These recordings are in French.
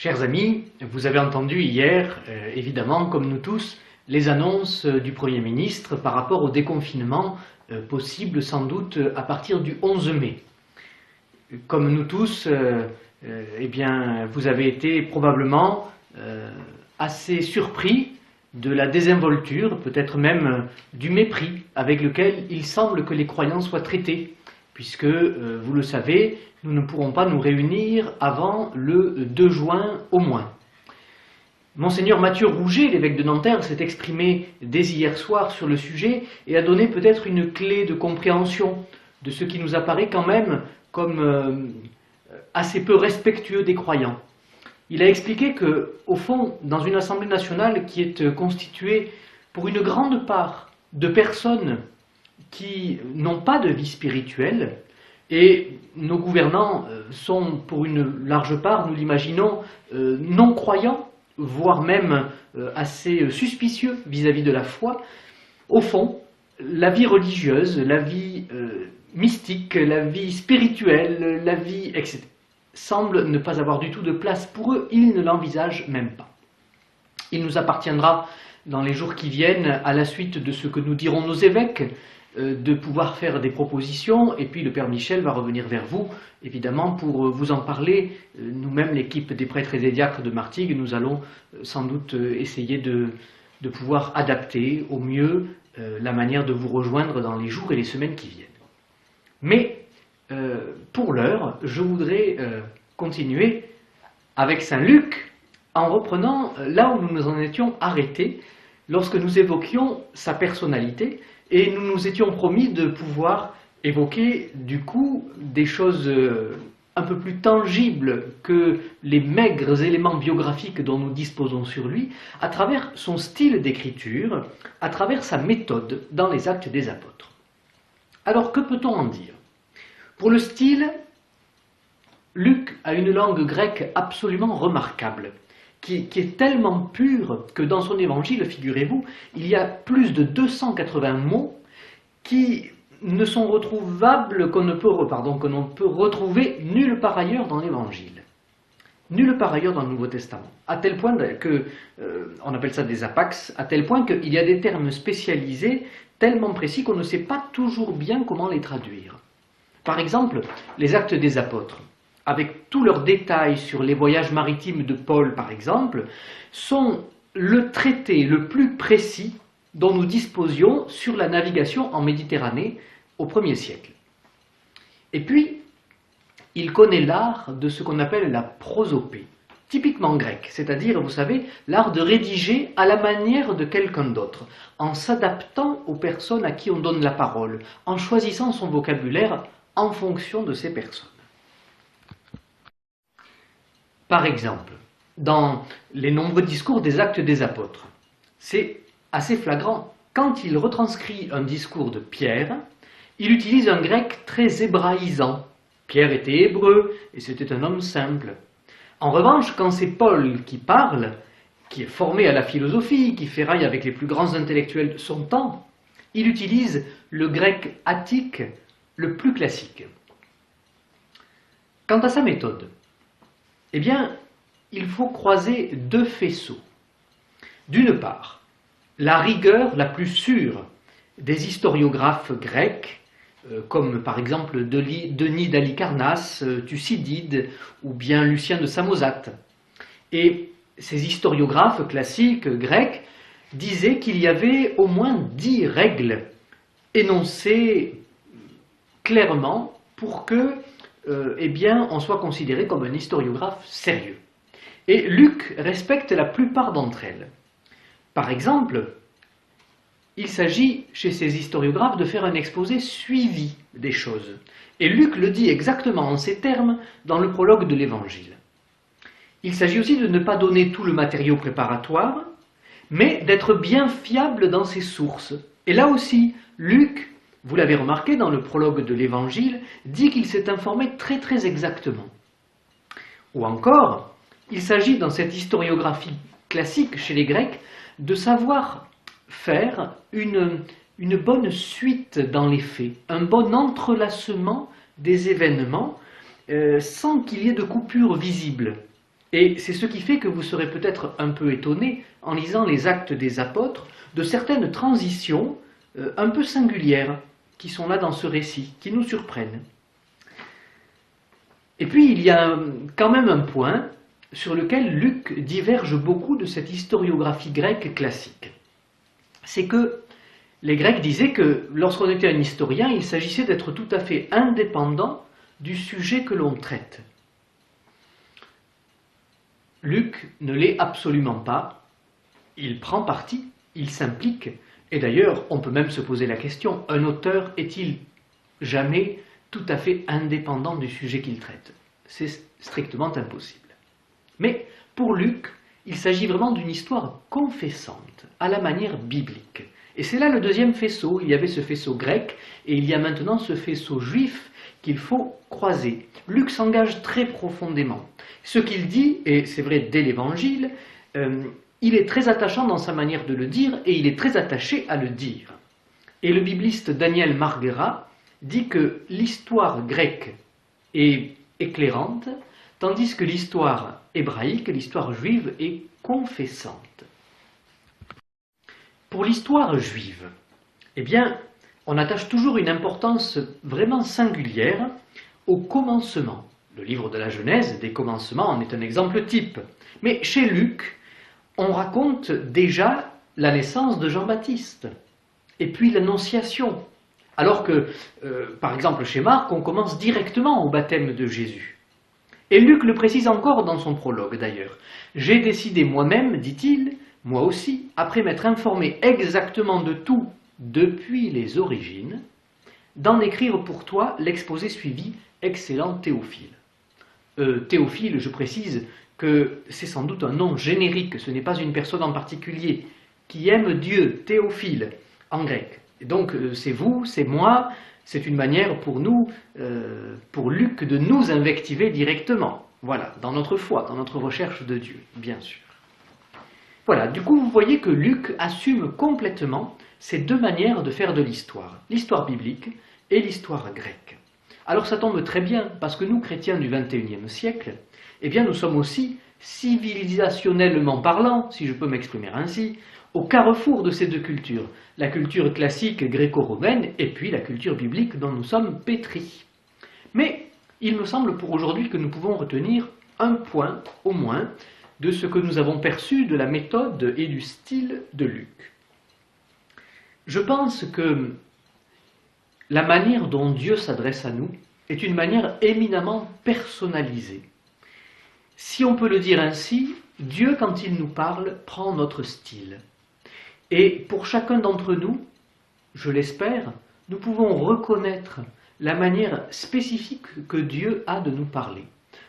Chers amis, vous avez entendu hier, évidemment, comme nous tous, les annonces du Premier ministre par rapport au déconfinement possible sans doute à partir du 11 mai. Comme nous tous, eh bien, vous avez été probablement assez surpris de la désinvolture, peut-être même du mépris avec lequel il semble que les croyants soient traités, puisque, vous le savez, nous ne pourrons pas nous réunir avant le 2 juin au moins. Monseigneur Mathieu Rouget, l'évêque de Nanterre, s'est exprimé dès hier soir sur le sujet et a donné peut-être une clé de compréhension de ce qui nous apparaît quand même comme assez peu respectueux des croyants. Il a expliqué que, au fond, dans une Assemblée nationale qui est constituée pour une grande part de personnes qui n'ont pas de vie spirituelle, et nos gouvernants sont pour une large part, nous l'imaginons, non-croyants, voire même assez suspicieux vis-à-vis de la foi. Au fond, la vie religieuse, la vie mystique, la vie spirituelle, la vie, etc., semble ne pas avoir du tout de place pour eux, ils ne l'envisagent même pas. Il nous appartiendra, dans les jours qui viennent, à la suite de ce que nous diront nos évêques, de pouvoir faire des propositions, et puis le Père Michel va revenir vers vous, évidemment, pour vous en parler. Nous-mêmes, l'équipe des prêtres et des diacres de Martigues, nous allons sans doute essayer de pouvoir adapter au mieux la manière de vous rejoindre dans les jours et les semaines qui viennent. Mais, pour l'heure, je voudrais continuer avec Saint Luc, en reprenant là où nous nous en étions arrêtés, lorsque nous évoquions sa personnalité, et nous nous étions promis de pouvoir évoquer du coup des choses un peu plus tangibles que les maigres éléments biographiques dont nous disposons sur lui, à travers son style d'écriture, à travers sa méthode dans les Actes des Apôtres. Alors que peut-on en dire? Pour le style, Luc a une langue grecque absolument remarquable, qui est tellement pure que dans son évangile, figurez-vous, il y a plus de 280 mots qui ne sont retrouvables, qu'on ne peut retrouver nulle part ailleurs dans l'évangile. Nulle part ailleurs dans le Nouveau Testament. À tel point que, on appelle ça des apax, à tel point qu'il y a des termes spécialisés tellement précis qu'on ne sait pas toujours bien comment les traduire. Par exemple, les Actes des Apôtres, avec tous leurs détails sur les voyages maritimes de Paul, par exemple, sont le traité le plus précis dont nous disposions sur la navigation en Méditerranée au 1er siècle. Et puis, il connaît l'art de ce qu'on appelle la prosopée, typiquement grec, c'est-à-dire, vous savez, l'art de rédiger à la manière de quelqu'un d'autre, en s'adaptant aux personnes à qui on donne la parole, en choisissant son vocabulaire en fonction de ces personnes. Par exemple, dans les nombreux discours des Actes des Apôtres, c'est assez flagrant. Quand il retranscrit un discours de Pierre, il utilise un grec très hébraïsant. Pierre était hébreu et c'était un homme simple. En revanche, quand c'est Paul qui parle, qui est formé à la philosophie, qui ferraille avec les plus grands intellectuels de son temps, il utilise le grec attique le plus classique. Quant à sa méthode, eh bien, il faut croiser deux faisceaux. D'une part, la rigueur la plus sûre des historiographes grecs, comme par exemple Denis d'Halicarnasse, Thucydide ou bien Lucien de Samosate. Et ces historiographes classiques grecs disaient qu'il y avait au moins 10 règles énoncées clairement pour que eh bien, on soit considéré comme un historiographe sérieux. Et Luc respecte la plupart d'entre elles. Par exemple, il s'agit chez ces historiographes de faire un exposé suivi des choses. Et Luc le dit exactement en ces termes dans le prologue de l'Évangile. Il s'agit aussi de ne pas donner tout le matériau préparatoire, mais d'être bien fiable dans ses sources. Et là aussi, Luc, vous l'avez remarqué dans le prologue de l'Évangile, dit qu'il s'est informé très exactement. Ou encore, il s'agit dans cette historiographie classique chez les Grecs de savoir faire une bonne suite dans les faits, un bon entrelacement des événements sans qu'il y ait de coupure visible. Et c'est ce qui fait que vous serez peut-être un peu étonné, en lisant les Actes des Apôtres, de certaines transitions un peu singulières qui sont là dans ce récit, qui nous surprennent. Et puis il y a quand même un point sur lequel Luc diverge beaucoup de cette historiographie grecque classique. C'est que les Grecs disaient que lorsqu'on était un historien, il s'agissait d'être tout à fait indépendant du sujet que l'on traite. Luc ne l'est absolument pas. Il prend parti, il s'implique, et d'ailleurs, on peut même se poser la question, un auteur est-il jamais tout à fait indépendant du sujet qu'il traite? C'est strictement impossible. Mais pour Luc, il s'agit vraiment d'une histoire confessante, à la manière biblique. Et c'est là le deuxième faisceau. Il y avait ce faisceau grec, et il y a maintenant ce faisceau juif qu'il faut croiser. Luc s'engage très profondément. Ce qu'il dit, et c'est vrai dès l'Évangile, il est très attachant dans sa manière de le dire, et il est très attaché à le dire. Et le bibliste Daniel Marguera dit que l'histoire grecque est éclairante, tandis que l'histoire hébraïque, l'histoire juive, est confessante. Pour l'histoire juive, eh bien, on attache toujours une importance vraiment singulière au commencement. Le livre de la Genèse, des commencements, en est un exemple type. Mais chez Luc, on raconte déjà la naissance de Jean-Baptiste, et puis l'Annonciation. Alors que, par exemple, chez Marc, on commence directement au baptême de Jésus. Et Luc le précise encore dans son prologue d'ailleurs. « J'ai décidé moi-même, dit-il, moi aussi, après m'être informé exactement de tout depuis les origines, d'en écrire pour toi l'exposé suivi, excellent Théophile. » Théophile, je précise que c'est sans doute un nom générique, ce n'est pas une personne en particulier qui aime Dieu, Théophile, en grec. Et donc c'est vous, c'est moi, c'est une manière pour nous, pour Luc, de nous invectiver directement. Voilà, dans notre foi, dans notre recherche de Dieu, bien sûr. Voilà, du coup vous voyez que Luc assume complètement ces deux manières de faire de l'histoire biblique et l'histoire grecque. Alors ça tombe très bien, parce que nous, chrétiens du XXIe siècle, eh bien nous sommes aussi, civilisationnellement parlant, si je peux m'exprimer ainsi, au carrefour de ces deux cultures, la culture classique gréco-romaine et puis la culture biblique dont nous sommes pétris. Mais il me semble pour aujourd'hui que nous pouvons retenir un point, au moins, de ce que nous avons perçu de la méthode et du style de Luc. Je pense que la manière dont Dieu s'adresse à nous est une manière éminemment personnalisée. Si on peut le dire ainsi, Dieu, quand il nous parle, prend notre style. Et pour chacun d'entre nous, je l'espère, nous pouvons reconnaître la manière spécifique que Dieu a de nous parler,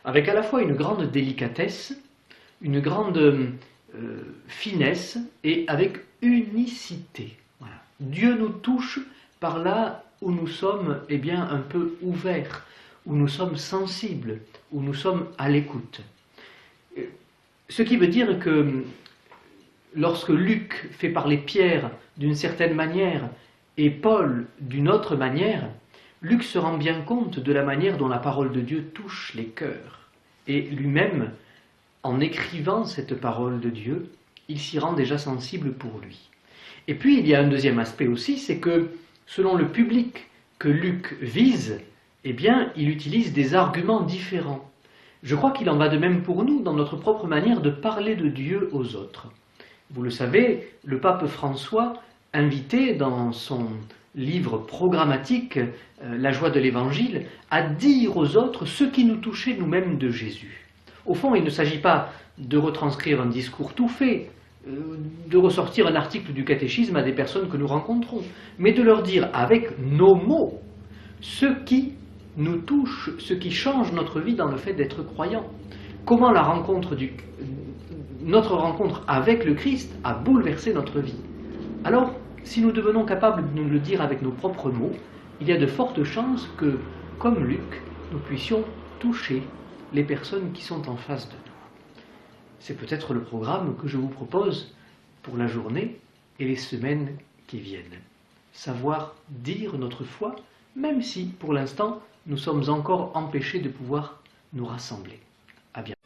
avec à la fois une grande délicatesse, une grande finesse et avec unicité. Voilà. Dieu nous touche par là où nous sommes un peu ouverts, où nous sommes sensibles, où nous sommes à l'écoute. Ce qui veut dire que lorsque Luc fait parler Pierre d'une certaine manière et Paul d'une autre manière, Luc se rend bien compte de la manière dont la parole de Dieu touche les cœurs. Et lui-même, en écrivant cette parole de Dieu, il s'y rend déjà sensible pour lui. Et puis il y a un deuxième aspect aussi, c'est que selon le public que Luc vise, eh bien, il utilise des arguments différents. Je crois qu'il en va de même pour nous, dans notre propre manière de parler de Dieu aux autres. Vous le savez, le pape François invitait dans son livre programmatique, La joie de l'Évangile, à dire aux autres ce qui nous touchait nous-mêmes de Jésus. Au fond, il ne s'agit pas de retranscrire un discours tout fait, de ressortir un article du catéchisme à des personnes que nous rencontrons, mais de leur dire avec nos mots ce qui nous touche, ce qui change notre vie dans le fait d'être croyant. Comment notre rencontre avec le Christ a bouleversé notre vie. Alors, si nous devenons capables de nous le dire avec nos propres mots, il y a de fortes chances que, comme Luc, nous puissions toucher les personnes qui sont en face de nous. C'est peut-être le programme que je vous propose pour la journée et les semaines qui viennent. Savoir dire notre foi, même si, pour l'instant, nous sommes encore empêchés de pouvoir nous rassembler. À bientôt.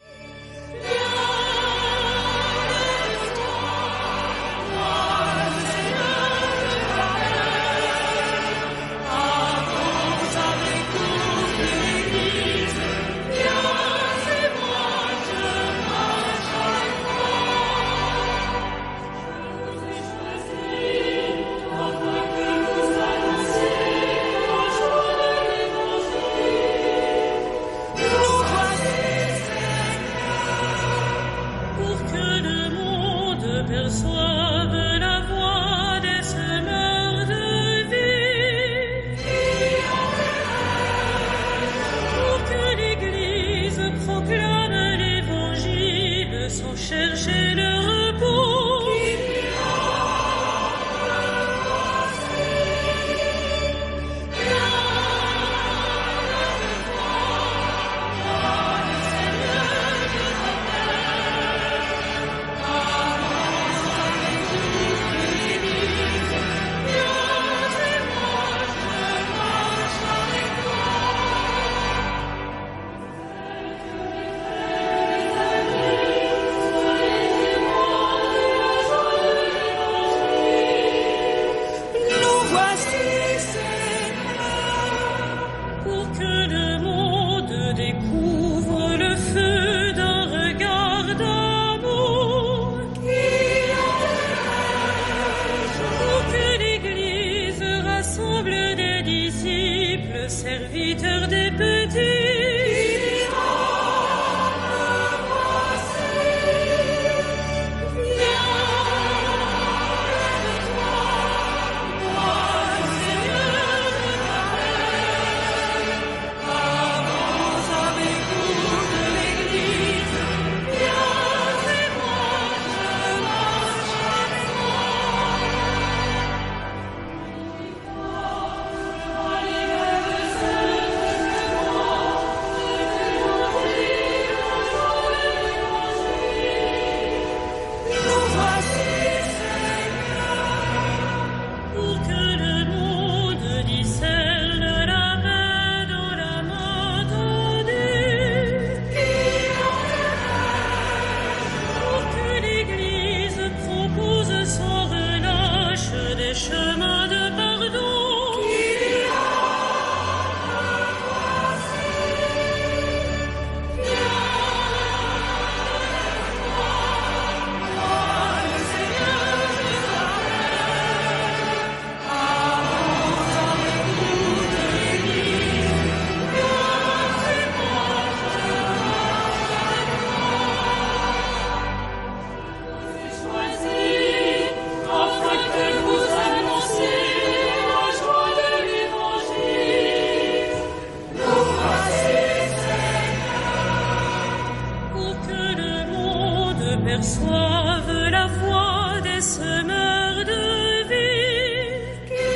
perçoivent la voix des semeurs de vie qui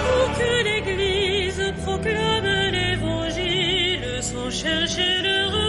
pour que l'Église proclame l'Évangile sans chercher leur